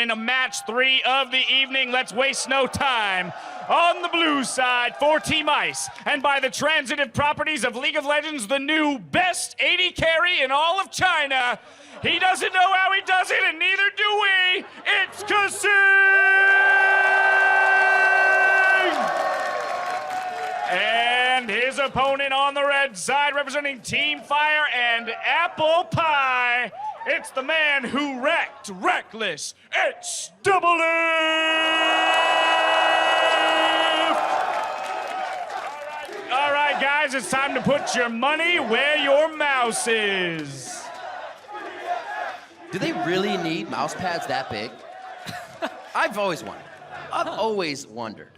into match 3 of the evening. Let's waste no time. On the blue side for Team Ice, and by the transitive properties of League of Legends, the new best AD carry in all of China. He doesn't know how he does it, and neither do we. It's kaSing! And his opponent on the red side, representing Team Fire and Apple Pie. It's the man who wrecked Rekkles. It's Doublelift! All right, guys, it's time to put your money where your mouse is. Do they really need mouse pads that big? I've always wondered.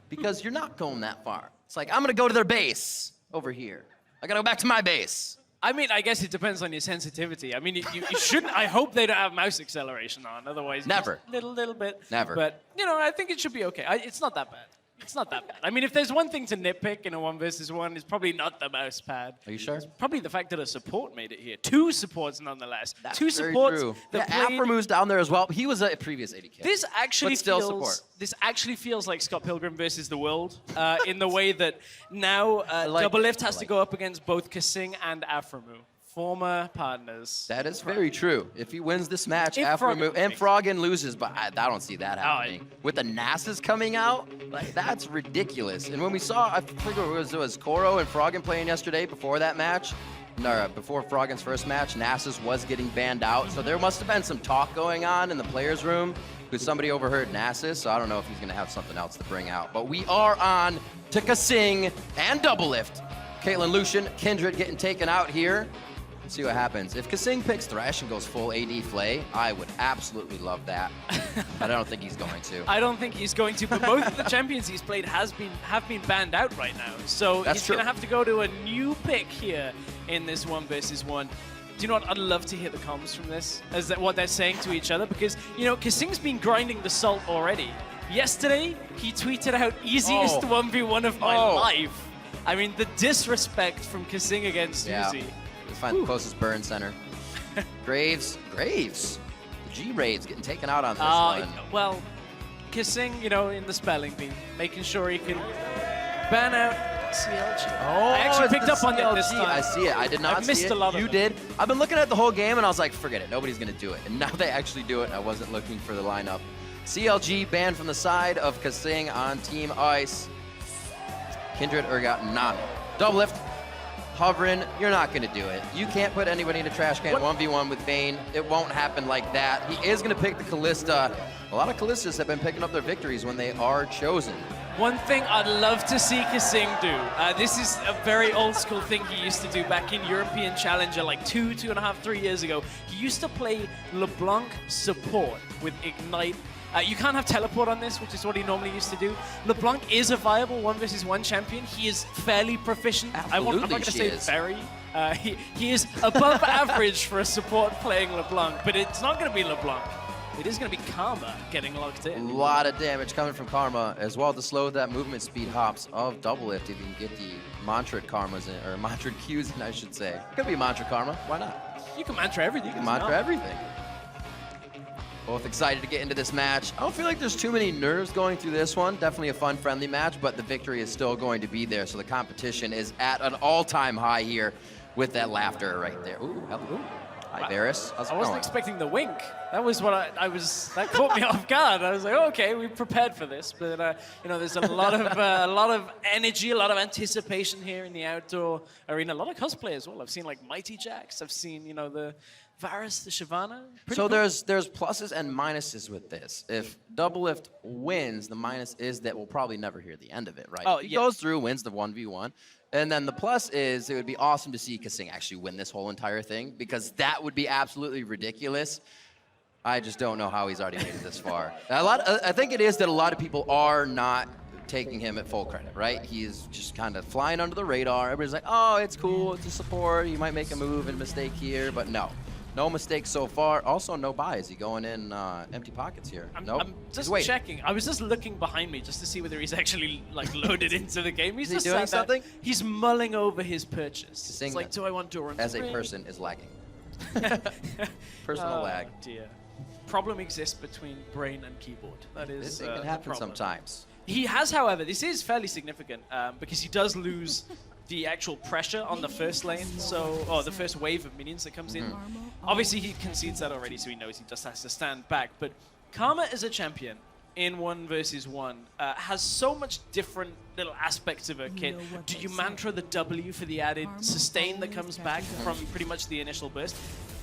Because you're not going that far. It's like, I'm gonna go to their base over here. I gotta go back to my base. I mean, I guess it depends on your sensitivity. I mean, you shouldn't, I hope they don't have mouse acceleration on, otherwise Never. Just little bit. Never. But, you know, I think it should be okay. It's not that bad. It's not that bad. I mean, if there's one thing to nitpick in a 1v1, it's probably not the mouse pad. Are you sure? It's probably the fact that a support made it here. 2 supports, nonetheless. That's 2 very supports. true. That Yeah, played... aphromoo down there as well. He was a previous AD carry. This actually but still feels, support. This actually feels like Scott Pilgrim versus the world, in the way that now Doublelift has to go up against both kaSing and aphromoo. Former partners. That is very true. If he wins this match, If aphromoo Froggen and Froggen loses, but I don't see that happening. Oh, With the NASAs coming out, like that's ridiculous. And when we saw, I think it was Koro and Froggen playing yesterday before that match, no, before Froggen's first match, NASAs was getting banned out. So there must have been some talk going on in the players' room because somebody overheard NASAs. So I don't know if he's going to have something else to bring out. But we are on to kaSing and Doublelift. Caitlyn Lucian, Kindred getting taken out here. See what happens. If kaSing picks Thresh and goes full AD Flay, I would absolutely love that. But I don't think he's going to. I don't think he's going to, but both of the champions he's played have been banned out right now. So he's going to have to go to a new pick here in this 1v1. Do you know what? I'd love to hear the comms from this, as that what they're saying to each other, because, you know, kaSing's been grinding the salt already. Yesterday, he tweeted out, easiest 1v1 of my life. I mean, the disrespect from kaSing against Suzy. Find the closest burn center. Graves. The G-Raves getting taken out on this one. Well, kaSing, you know, in the spelling bee, making sure he can ban out CLG. Oh, I actually picked up on it this time. I see it. I did not see it. Missed a lot of You did. I've been looking at the whole game and I was like, forget it. Nobody's going to do it. And now they actually do it. I wasn't looking for the lineup. CLG banned from the side of kaSing on Team Ice. Kindred got Nami. Doublelift. Hovering, you're not going to do it. You can't put anybody in a trash can 1v1 with Vayne. It won't happen like that. He is going to pick the Kalista. A lot of Kalistas have been picking up their victories when they are chosen. One thing I'd love to see kaSing do, this is a very old school thing he used to do back in European Challenger like 2.5, 3 years ago. He used to play LeBlanc support with Ignite. You can't have teleport on this, which is what he normally used to do. LeBlanc is a viable 1v1 champion. He is fairly proficient. I'm not going to say very. He is above average for a support playing LeBlanc, but it's not going to be LeBlanc. It is going to be Karma getting locked in. A lot of damage coming from Karma as well to slow that movement speed hops of Doublelift if you can get the mantra Karmas in, or mantra Qs in, I should say. Could be mantra Karma. Why not? You can mantra everything. You can mantra everything. Both excited to get into this match. I don't feel like there's too many nerves going through this one. Definitely a fun, friendly match, but the victory is still going to be there. So the competition is at an all-time high here with that laughter right there. Ooh, hello. Hi, Dyrus. How's it going? I wasn't expecting the wink. That was what I was. That caught me off guard. I was like, oh, okay, we prepared for this. But you know, there's a lot of energy, a lot of anticipation here in the outdoor arena. A lot of cosplay as well. I've seen like Mighty Jax. I've seen, you know, the Varus, the Shyvana. So there's pluses and minuses with this. If Doublelift wins, the minus is that we'll probably never hear the end of it, right? Oh, he goes through, wins the 1v1. And then the plus is it would be awesome to see kaSing actually win this whole entire thing, because that would be absolutely ridiculous. I just don't know how he's already made it this far. I think it is that a lot of people are not taking him at full credit, right? He is just kind of flying under the radar. Everybody's like, oh, it's cool, it's a support. You might make a move and mistake here, but no. No mistakes so far. Also, no buy. Is he going in empty pockets here? Nope. I'm just checking. I was just looking behind me just to see whether he's actually like loaded into the game. He's just doing something? He's mulling over his purchase. It's like, do I want Durant? As a person is lagging. Personal lag. Dear. problem exists between brain and keyboard. That is It can the happen problem. sometimes. He has, however, this is fairly significant because he does lose the actual pressure on the first lane, or the first wave of minions that comes in. Obviously, he concedes that already, so he knows he just has to stand back. But Karma as a champion in 1 versus 1 has so much different little aspects of her kit. Do you mantra the W for the added sustain that comes back from pretty much the initial burst?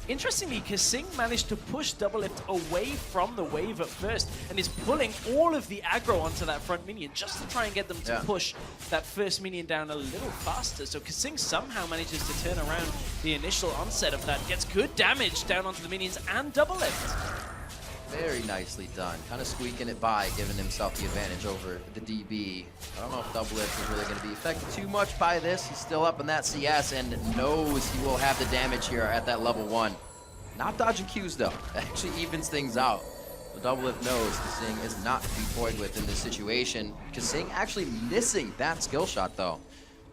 Interestingly, kaSing managed to push Doublelift away from the wave at first and is pulling all of the aggro onto that front minion just to try and get them to push that first minion down a little faster. So kaSing somehow manages to turn around the initial onset of that, gets good damage down onto the minions and Doublelift. Very nicely done. Kind of squeaking it by, giving himself the advantage over the DB. I don't know if Doublelift is really going to be affected too much by this. He's still up in that CS and knows he will have the damage here at that level 1. Not dodging Qs though. Actually evens things out. So Doublelift knows kaSing is not to be toyed with in this situation. kaSing actually missing that skill shot though.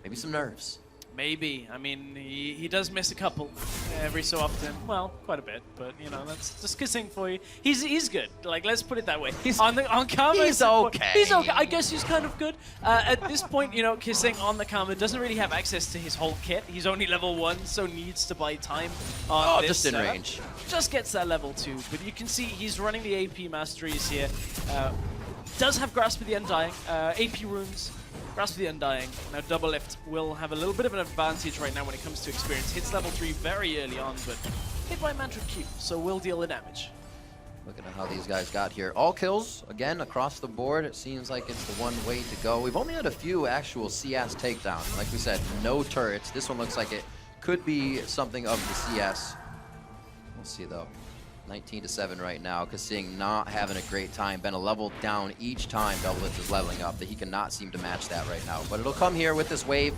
Maybe some nerves. Maybe. I mean, he does miss a couple every so often. Well, quite a bit, but you know, that's just kaSing for you. He's good. Like, let's put it that way. On Karma, he's okay. He's okay. I guess he's kind of good. At this point, you know, kaSing on the Karma doesn't really have access to his whole kit. He's only level 1, so needs to buy time on this just in setup. range. Just gets that level 2, but you can see he's running the AP masteries here. Does have Grasp of the Undying, AP runes. Grasp of the Undying. Now Doublelift will have a little bit of an advantage right now when it comes to experience. Hits level 3 very early on, but hit by Mantra Q, so will deal the damage. Looking at how these guys got here. All kills, again, across the board. It seems like it's the one way to go. We've only had a few actual CS takedowns. Like we said, no turrets. This one looks like it could be something of the CS. We'll see, though. 19-7 right now. kaSing not having a great time. Been a level down each time Doublelift is leveling up. That he cannot seem to match that right now. But it'll come here with this wave.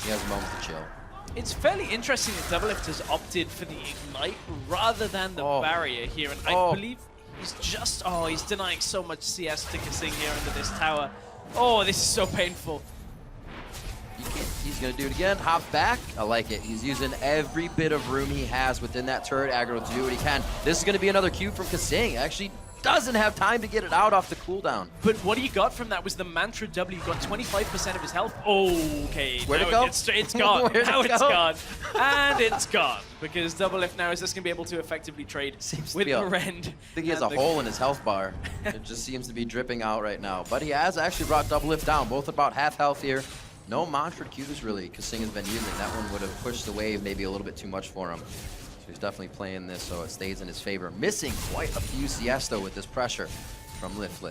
He has a moment to chill. It's fairly interesting that Doublelift has opted for the Ignite rather than the barrier here. And I believe he's just... Oh, he's denying so much CS to kaSing here under this tower. Oh, this is so painful. He's going to do it again. Hop back. I like it. He's using every bit of room he has within that turret aggro to do what he can. This is going to be another Q from kaSing. Actually doesn't have time to get it out off the cooldown. But what he got from that was the Mantra W. Got 25% of his health. Okay. Where'd it go? It's gone. Now it's gone. And it's gone. Because Doublelift now is just going to be able to effectively trade with Marin. I think he has a hole in his health bar. It just seems to be dripping out right now. But he has actually brought Doublelift down. Both about half health here. No mantra Qs really kaSing has been using. That one would have pushed the wave maybe a little bit too much for him. So he's definitely playing this so it stays in his favor. Missing quite a few CS though with this pressure from Lift.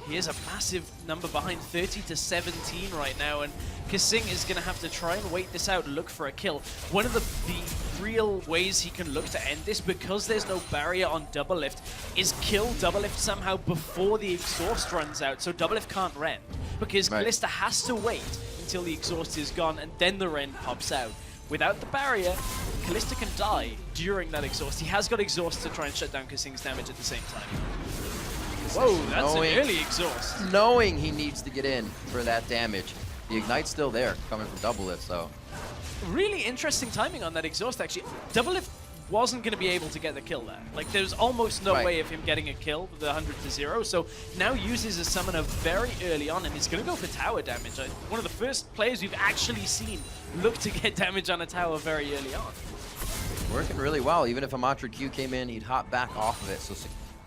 He is a massive number behind, 30-17 right now, and kaSing is going to have to try and wait this out, look for a kill. One of the real ways he can look to end this, because there's no barrier on Doublelift, is kill Doublelift somehow before the exhaust runs out, so Doublelift can't rend, because Kalista has to wait until the exhaust is gone, and then the rend pops out. Without the barrier, Kalista can die during that exhaust. He has got exhaust to try and shut down kaSing's damage at the same time. Whoa, that's an early exhaust. Knowing he needs to get in for that damage. The Ignite's still there, coming from Doublelift, so. Really interesting timing on that exhaust, actually. Doublelift wasn't going to be able to get the kill there. Like, there's almost no way of him getting a kill with the 100-0, so now uses a summoner very early on, and he's going to go for tower damage. One of the first players we've actually seen look to get damage on a tower very early on. Working really well. Even if a mantra Q came in, he'd hop back off of it, so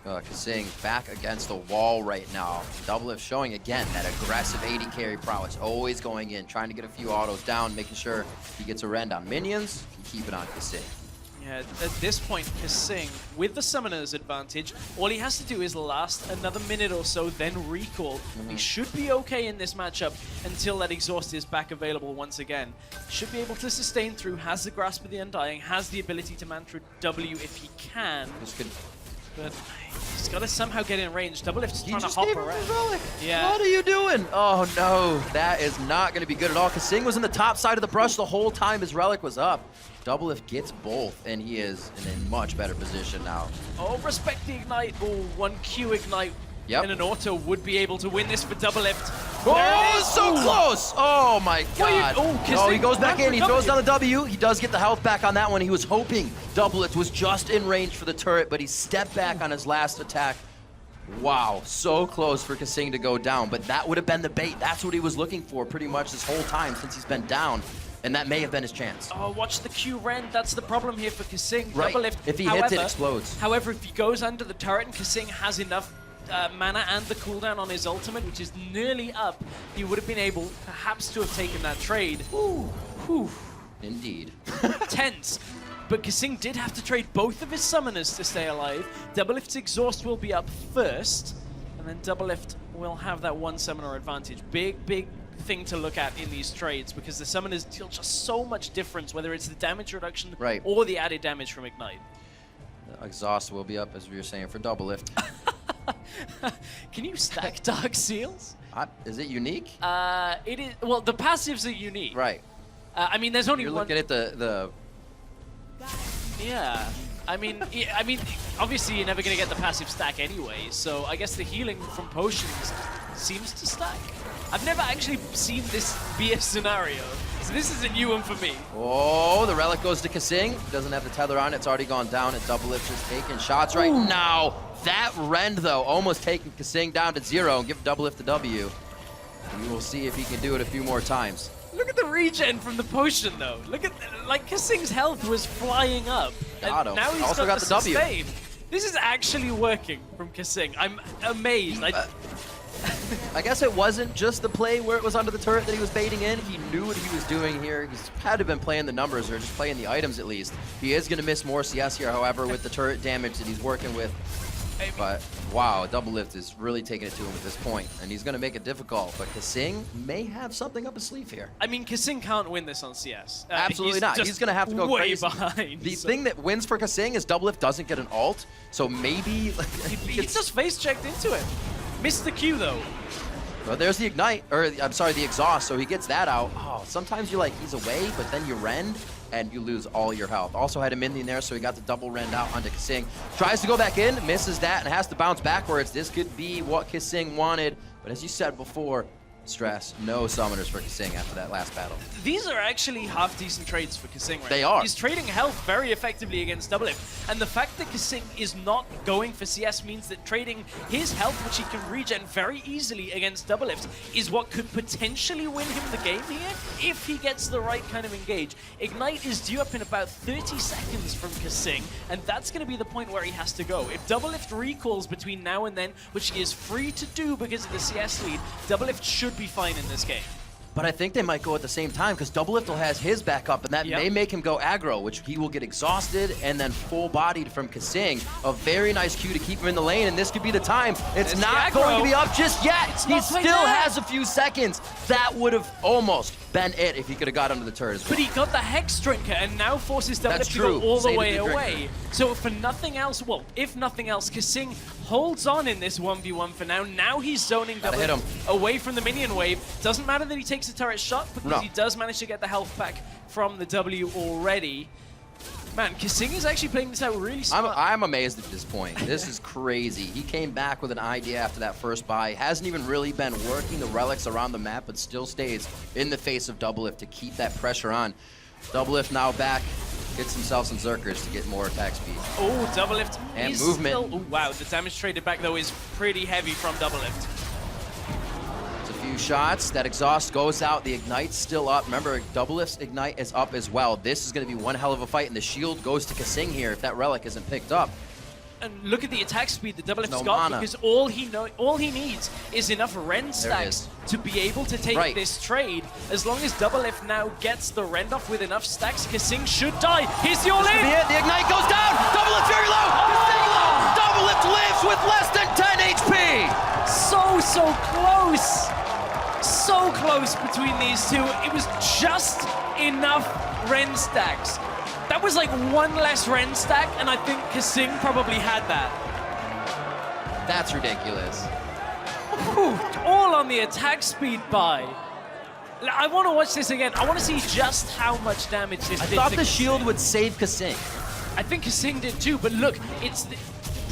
kaSing back against the wall right now. Doublelift showing again that aggressive AD carry prowess, always going in, trying to get a few autos down, making sure he gets a rend on minions, and keep it on kaSing. Yeah, at this point, kaSing, with the summoner's advantage, all he has to do is last another minute or so, then recall. He should be okay in this matchup until that exhaust is back available once again. Should be able to sustain through, has the Grasp of the Undying, has the ability to mantra W if he can. But he's got to somehow get in range. Doublelift's trying to hop around. Yeah. What are you doing? Oh no, that is not going to be good at all. kaSing was in the top side of the brush the whole time his relic was up. Doublelift gets both, and he is in a much better position now. Oh, respect the Ignite. Oh, 1Q Ignite and an auto would be able to win this for Doublelift. Oh, so close! Oh my God! Oh, He goes back went in. He for throws W. down the W. He does get the health back on that one. He was hoping Doublelift was just in range for the turret, but he stepped back on his last attack. Wow, so close for kaSing to go down, but that would have been the bait. That's what he was looking for pretty much this whole time since he's been down, and that may have been his chance. Oh, watch the Q rend. That's the problem here for kaSing. Right. Doublelift. If he hits it, explodes. However, if he goes under the turret and kaSing has enough mana and the cooldown on his ultimate, which is nearly up, he would have been able perhaps to have taken that trade. Ooh. Whew. Indeed. Tense. But kaSing did have to trade both of his summoners to stay alive. Doublelift's exhaust will be up first, and then Doublelift will have that one summoner advantage. Big thing to look at in these trades, because the summoners deal just so much difference, whether it's the damage reduction or the added damage from Ignite. The exhaust will be up, as we were saying, for Doublelift. Can you stack Dark Seals? Is it unique? It is. Well, the passives are unique. Right. I mean, there's only You're one. looking at the. Yeah. I mean, obviously you're never going to get the passive stack anyway, so I guess the healing from potions seems to stack. I've never actually seen this be a scenario, so this is a new one for me. Oh, the relic goes to kaSing. Doesn't have the tether on. It's already gone down, and Doublelift just taking shots right now. That rend, though, almost taking kaSing down to 0 and give Doublelift the W. And we will see if he can do it a few more times. Look at the regen from the potion, though. Look at, like, kaSing's health was flying up. Got him. And now he's Also got the W. sustain. This is actually working from kaSing. I'm amazed. I guess it wasn't just the play where it was under the turret that he was baiting in. He knew what he was doing here. He's had to have been playing the numbers or just playing the items at least. He is going to miss more CS here, however, with the turret damage that he's working with. But wow, Doublelift is really taking it to him at this point, and he's going to make it difficult. But kaSing may have something up his sleeve here. I mean, kaSing can't win this on CS. Absolutely not. He's going to have to go way crazy. behind. The thing that wins for kaSing is Doublelift doesn't get an ult, so maybe he just face checked into it. Missed the Q though. Well, there's the ignite, or I'm sorry, the exhaust, so he gets that out. Oh, sometimes you're like, he's away, but then you rend, and you lose all your health. Also had him in there, so he got the double rend out onto kaSing. Tries to go back in, misses that, and has to bounce backwards. This could be what kaSing wanted, but as you said before, stress, no summoners for kaSing after that last battle. These are actually half-decent trades for kaSing right They now. are. He's trading health very effectively against Doublelift. And the fact that kaSing is not going for CS means that trading his health, which he can regen very easily against Doublelift, is what could potentially win him the game here if he gets the right kind of engage. Ignite is due up in about 30 seconds from kaSing, and that's going to be the point where he has to go. If Doublelift recalls between now and then, which he is free to do because of the CS lead, Doublelift should be fine in this game. But I think they might go at the same time because Doublelift will has his back up, and that may make him go aggro, which he will get exhausted and then full-bodied from kaSing. A very nice Q to keep him in the lane, and this could be the time. It's not going to be up just yet. He still has a few seconds. That would have almost been it if he could have got under the turret as well. But he got the Hex Drinker and now forces Doublelift to go all the way away. So for nothing else, well, if nothing else, kaSing holds on in this 1v1 for now. Now he's zoning Doublelift away from the minion wave. Doesn't matter that he takes a turret shot because he does manage to get the health back from the W already. Man, kaSing is actually playing this out really smart. I'm amazed at this point. This is crazy. He came back with an idea after that first buy. Hasn't even really been working the relics around the map, but still stays in the face of Doublelift to keep that pressure on. Doublelift now back. Gets himself some Zerkers to get more attack speed. Oh, Doublelift and movement. Still, oh, wow, the damage traded back though is pretty heavy from Doublelift. Few shots, that exhaust goes out, the ignite's still up. Remember, Doublelift's ignite is up as well. This is going to be one hell of a fight, and the shield goes to kaSing here if that relic isn't picked up. And look at the attack speed that Doublelift's got, because all he needs is enough rend stacks to be able to take this trade. As long as Doublelift now gets the rend off with enough stacks, kaSing should die. Here's the all-in! The ignite goes down! Doublelift very low! Oh! Doublelift lives with less than 10 HP! So close! So close between these two. It was just enough rend stacks. That was like one less rend stack, and I think kaSing probably had that. That's ridiculous. Ooh, all on the attack speed buy. I want to watch this again. I want to see just how much damage this did. I thought the shield would save kaSing. I think kaSing did too, but look, it's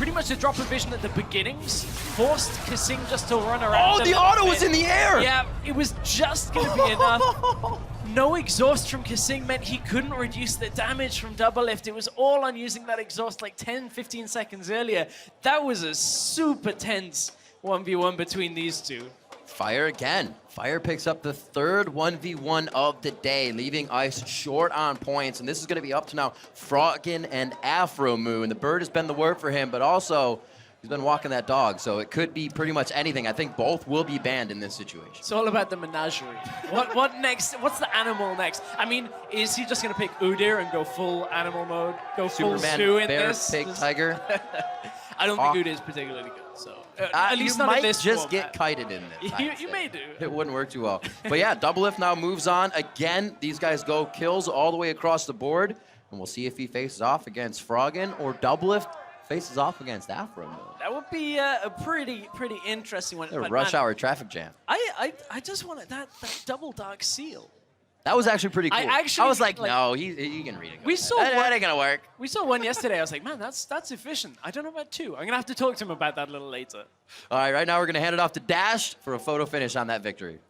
pretty much the drop of vision at the beginnings forced kaSing just to run around. Oh, the auto was in the air! Yeah, it was just going to be enough. No exhaust from kaSing meant he couldn't reduce the damage from Doublelift. It was all on using that exhaust like 10, 15 seconds earlier. That was a super tense 1v1 between these two. Fire again. Fire picks up the third 1v1 of the day, leaving Ice short on points. And this is going to be up to now Froggen and aphromoo. And the bird has been the word for him, but also he's been walking that dog. So it could be pretty much anything. I think both will be banned in this situation. It's all about the menagerie. What next? What's the animal next? I mean, is he just going to pick Udyr and go full animal mode? Go full Superman, Stu in bear, this? pig, tiger. I don't think Udyr is particularly good. So at least you not might in this just format. get kited in this. You may do. It wouldn't work too well. But yeah, Doublelift now moves on. Again, these guys go kills all the way across the board. And we'll see if he faces off against Froggen or Doublelift faces off against aphromoo. That would be a pretty interesting one. A But rush man, hour traffic jam. I just wanted that double dark seal. That was actually pretty cool. I was like, like- no, he can read it. We saw that one- ain't gonna work. We saw one yesterday. I was like, man, that's efficient. I don't know about two. I'm gonna have to talk to him about that a little later. All right, right now we're gonna hand it off to Dash for a photo finish on that victory.